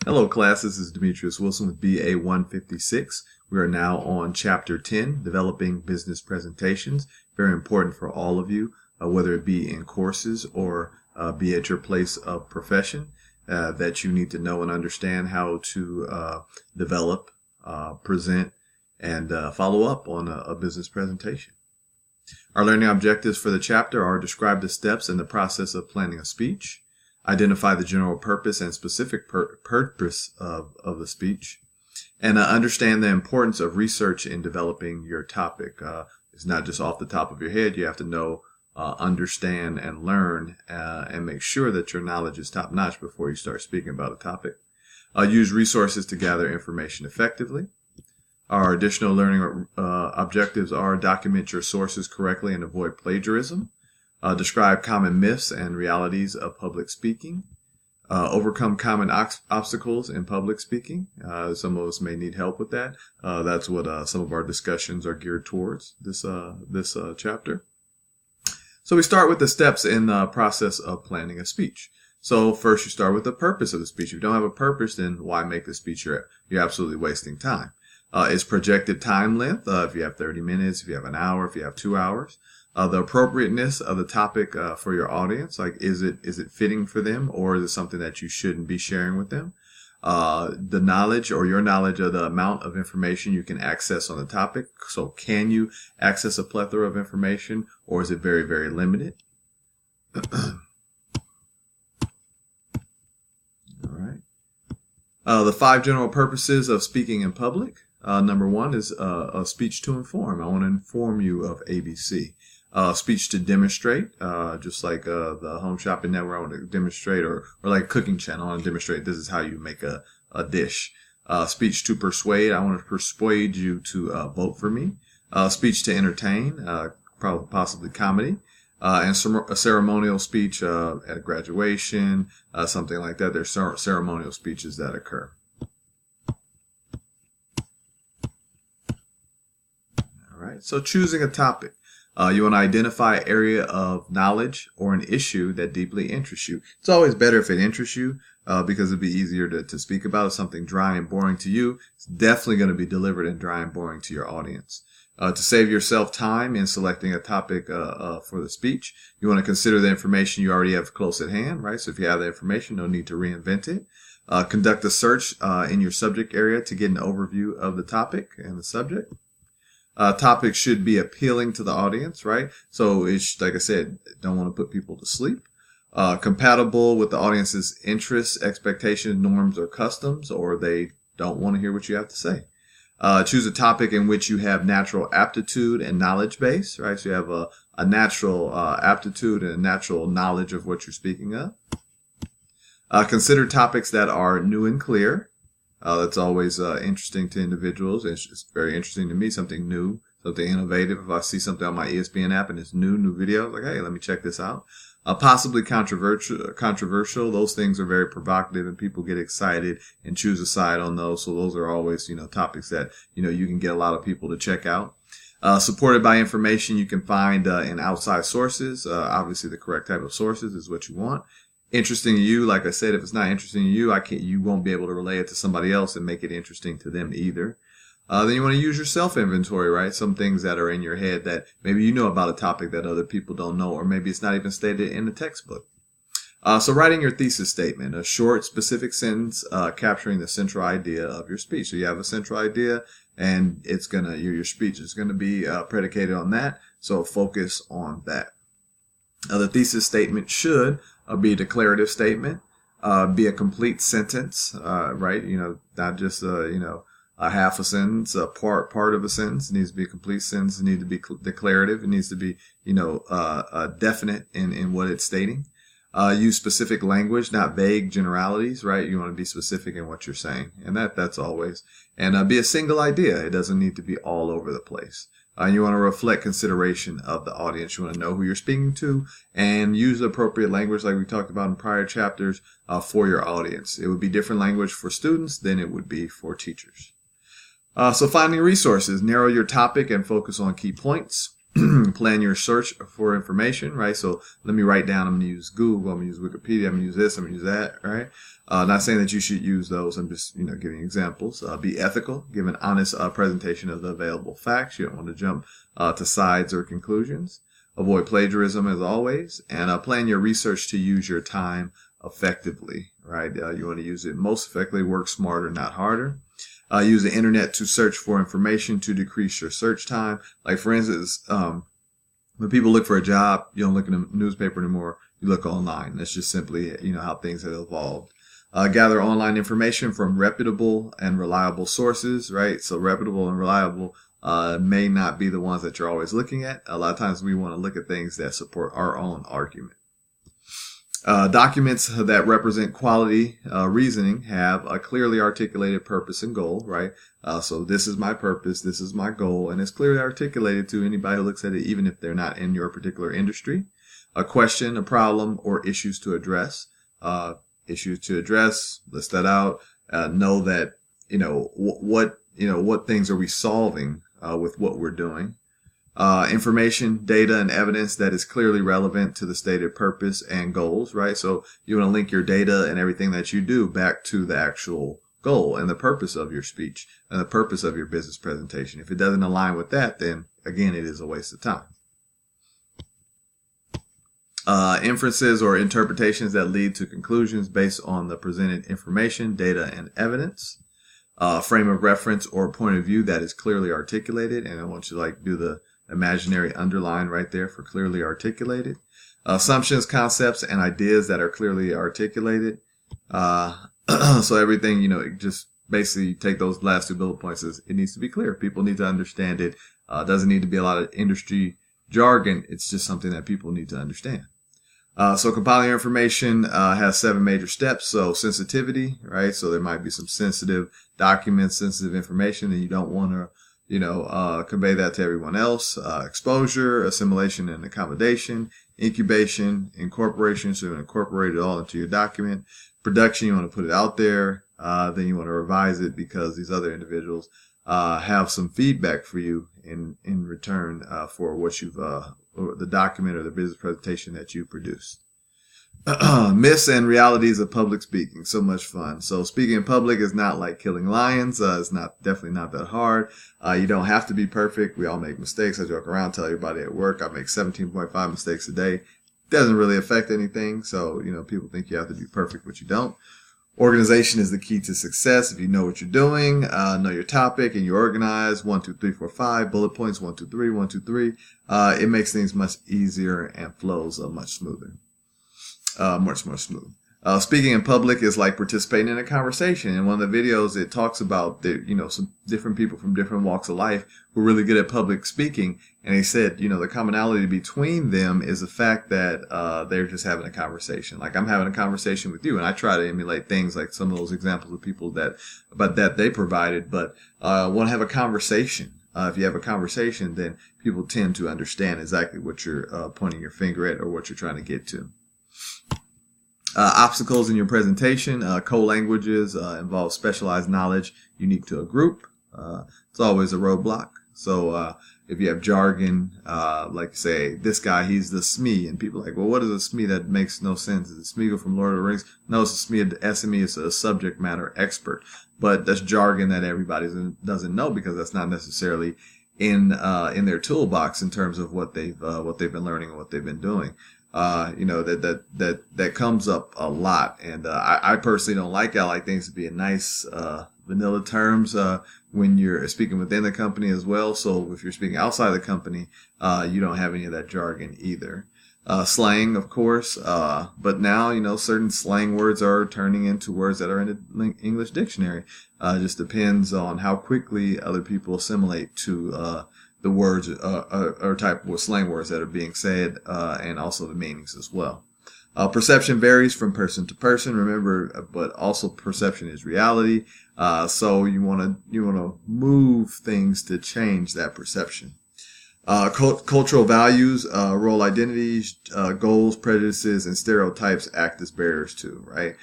Hello class, this is Demetrius Wilson with BA 156. We are now on Chapter 10, Developing Business Presentations. Very important for all of you, whether it be in courses or be at your place of profession, that you need to know and understand how to develop, present, and follow up on a business presentation. Our learning objectives for the chapter are: describe the steps in the process of planning a speech, identify the general purpose and specific purpose of the speech, and understand the importance of research in developing your topic. It's not just off the top of your head. You have to know, understand, and learn, and make sure that your knowledge is top-notch before you start speaking about a topic. Use resources to gather information effectively. Our additional learning objectives are: document your sources correctly and avoid plagiarism. Describe common myths and realities of public speaking. Overcome common obstacles in public speaking. Some of us may need help with that. That's what some of our discussions are geared towards this chapter. So we start with the steps in the process of planning a speech. So first you start with the purpose of the speech. If you don't have a purpose, then why make the speech? You're absolutely wasting time. Its projected time length, if you have 30 minutes, if you have an hour, if you have 2 hours. The appropriateness of the topic for your audience, like is it fitting for them, or is it something that you shouldn't be sharing with them? The knowledge or your knowledge of the amount of information you can access on the topic. So can you access a plethora of information, or is it very, very limited? All right. The 5 general purposes of speaking in public. Number 1 is a speech to inform. I want to inform you of ABC. Speech to demonstrate, just like the Home Shopping Network, I want to demonstrate, or like a cooking channel, I want to demonstrate this is how you make a dish. Speech to persuade, I want to persuade you to vote for me. Speech to entertain, probably possibly comedy. And a ceremonial speech at a graduation, something like that. There's ceremonial speeches that occur. All right, so choosing a topic. You want to identify an area of knowledge or an issue that deeply interests you. It's always better if it interests you because it'd be easier to speak about. If something dry and boring to you, it's definitely going to be delivered in dry and boring to your audience. To save yourself time in selecting a topic for the speech, you want to consider the information you already have close at hand, right? So if you have the information, no need to reinvent it. Conduct a search in your subject area to get an overview of the topic and the subject. Topics should be appealing to the audience, right? So it's, like I said, don't want to put people to sleep. Compatible with the audience's interests, expectations, norms, or customs, or they don't want to hear what you have to say. Choose a topic in which you have natural aptitude and knowledge base, right? So you have a natural aptitude and a natural knowledge of what you're speaking of. Consider topics that are new and clear. That's always interesting to individuals. It's very interesting to me, something new, something innovative. If I see something on my ESPN app and it's new video, like, hey, let me check this out. Possibly controversial. Those things are very provocative and people get excited and choose a side on those. So those are always, topics that, you can get a lot of people to check out. Supported by information you can find in outside sources. Obviously the correct type of sources is what you want. Interesting to you, like I said, if it's not interesting to you, you won't be able to relay it to somebody else and make it interesting to them either. Then you want to use your self-inventory, right? Some things that are in your head that maybe you know about a topic that other people don't know, or maybe it's not even stated in the textbook. So writing your thesis statement, a short, specific sentence capturing the central idea of your speech. So you have a central idea, and your speech is gonna be predicated on that. So focus on that. The thesis statement should be a declarative statement, be a complete sentence, right? Not just a half a sentence, a part of a sentence. It needs to be a complete sentence. It needs to be declarative. It needs to be, definite in what it's stating. Use specific language, not vague generalities, right? You want to be specific in what you're saying, and that's always. And be a single idea. It doesn't need to be all over the place. You want to reflect consideration of the audience. You want to know who you're speaking to and use the appropriate language like we talked about in prior chapters for your audience. It would be different language for students than it would be for teachers. So finding resources, narrow your topic and focus on key points. Plan your search for information, right? So let me write down, I'm going to use Google, I'm going to use Wikipedia, I'm going to use this, I'm going to use that, right? Not saying that you should use those. I'm just, giving examples. Be ethical. Give an honest presentation of the available facts. You don't want to jump to sides or conclusions. Avoid plagiarism as always, and plan your research to use your time effectively, right? You want to use it most effectively. Work smarter, not harder. Use the internet to search for information to decrease your search time. Like for instance, when people look for a job, you don't look in a newspaper anymore. You look online. That's just simply, how things have evolved. Gather online information from reputable and reliable sources, right? So reputable and reliable may not be the ones that you're always looking at. A lot of times we want to look at things that support our own argument. Documents that represent quality reasoning have a clearly articulated purpose and goal, right? So this is my purpose, this is my goal, and it's clearly articulated to anybody who looks at it, even if they're not in your particular industry. A question, a problem, or issues to address. Issues to address, list that out. Know that, what things are we solving with what we're doing. Information, data, and evidence that is clearly relevant to the stated purpose and goals, right? So you want to link your data and everything that you do back to the actual goal and the purpose of your speech and the purpose of your business presentation. If it doesn't align with that, then again, it is a waste of time. Inferences or interpretations that lead to conclusions based on the presented information, data, and evidence. Frame of reference or point of view that is clearly articulated. And I want you to do the imaginary underline right there for clearly articulated. Assumptions, concepts, and ideas that are clearly articulated. So everything, just basically take those last two bullet points as it needs to be clear. People need to understand it. Doesn't need to be a lot of industry jargon. It's just something that people need to understand. So compiling information has 7 major steps. So sensitivity, right? So there might be some sensitive documents, sensitive information, and you don't want to, convey that to everyone else. Exposure, assimilation and accommodation, incubation, incorporation. So you want to incorporate it all into your document. Production, you want to put it out there. Then you want to revise it because these other individuals have some feedback for you in return for what you've or the document or the business presentation that you produced. Myths and realities of public speaking. So much fun. So speaking in public is not like killing lions. It's definitely not that hard. You don't have to be perfect. We all make mistakes. I joke around, tell everybody at work, I make 17.5 mistakes a day. Doesn't really affect anything. So, people think you have to be perfect, but you don't. Organization is the key to success. If you know what you're doing, know your topic, and you organize 1, 2, 3, 4, 5 bullet points, 1, 2, 3, 1, 2, 3. It makes things much easier and flows much smoother, much more smooth. Speaking in public is like participating in a conversation. In one of the videos, it talks about some different people from different walks of life who are really good at public speaking. And he said, the commonality between them is the fact that they're just having a conversation. Like I'm having a conversation with you, and I try to emulate things like some of those examples of people that they provided. But want to have a conversation. If you have a conversation, then people tend to understand exactly what you're pointing your finger at or what you're trying to get to. Obstacles in your presentation. Code languages involve specialized knowledge unique to a group. It's always a roadblock. So if you have jargon, like say, this guy, he's the SME, and people are like, well, what is a SME? That makes no sense. Is it Smeagol from Lord of the Rings? No, it's a SME. SME is a subject matter expert. But that's jargon that everybody doesn't know because that's not necessarily in their toolbox in terms of what they've been learning and what they've been doing. That comes up a lot. And I personally don't like it. I like things to be in nice vanilla terms when you're speaking within the company as well. So if you're speaking outside the company, you don't have any of that jargon either. Slang, of course, but now, certain slang words are turning into words that are in the English dictionary. It just depends on how quickly other people assimilate to the words or type of slang words that are being said, and also the meanings as well. Perception varies from person to person, remember, but also perception is reality. So you want to move things to change that perception. Cultural values, role identities, goals, prejudices, and stereotypes act as barriers too, right?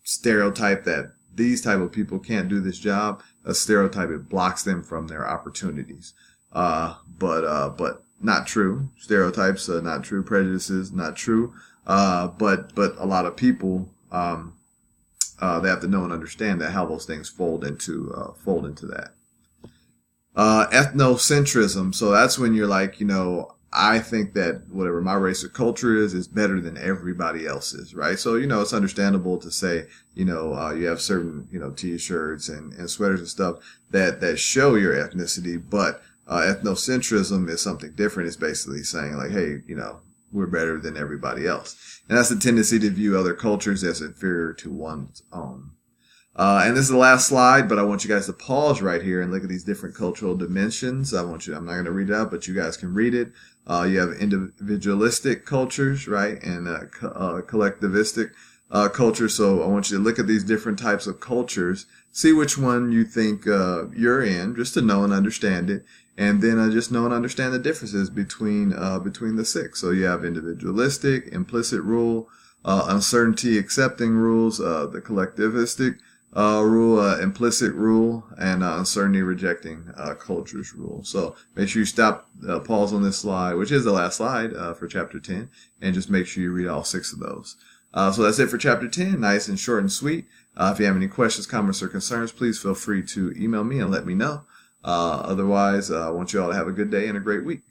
Stereotype that these type of people can't do this job. A stereotype, it blocks them from their opportunities. But not true. Stereotypes are not true. Prejudices, not true. But a lot of people, they have to know and understand that how those things fold into that. Ethnocentrism. So that's when you're like, I think that whatever my race or culture is better than everybody else's, right? So, it's understandable to say, you have certain, t-shirts and sweaters and stuff that show your ethnicity, but ethnocentrism is something different. It's basically saying like, hey, we're better than everybody else. And that's the tendency to view other cultures as inferior to one's own. And this is the last slide, but I want you guys to pause right here and look at these different cultural dimensions. I'm not going to read it out, but you guys can read it. You have individualistic cultures, right? And collectivistic cultures. So I want you to look at these different types of cultures, see which one you think you're in, just to know and understand it. And then just know and understand the differences between the six. So you have individualistic, implicit rule, uncertainty accepting rules, the collectivistic rule, implicit rule, and uncertainty rejecting culture's rule. So make sure you stop, pause on this slide, which is the last slide for chapter 10, and just make sure you read all 6 of those. So that's it for chapter 10, nice and short and sweet. If you have any questions, comments, or concerns, please feel free to email me and let me know. Otherwise, I want you all to have a good day and a great week.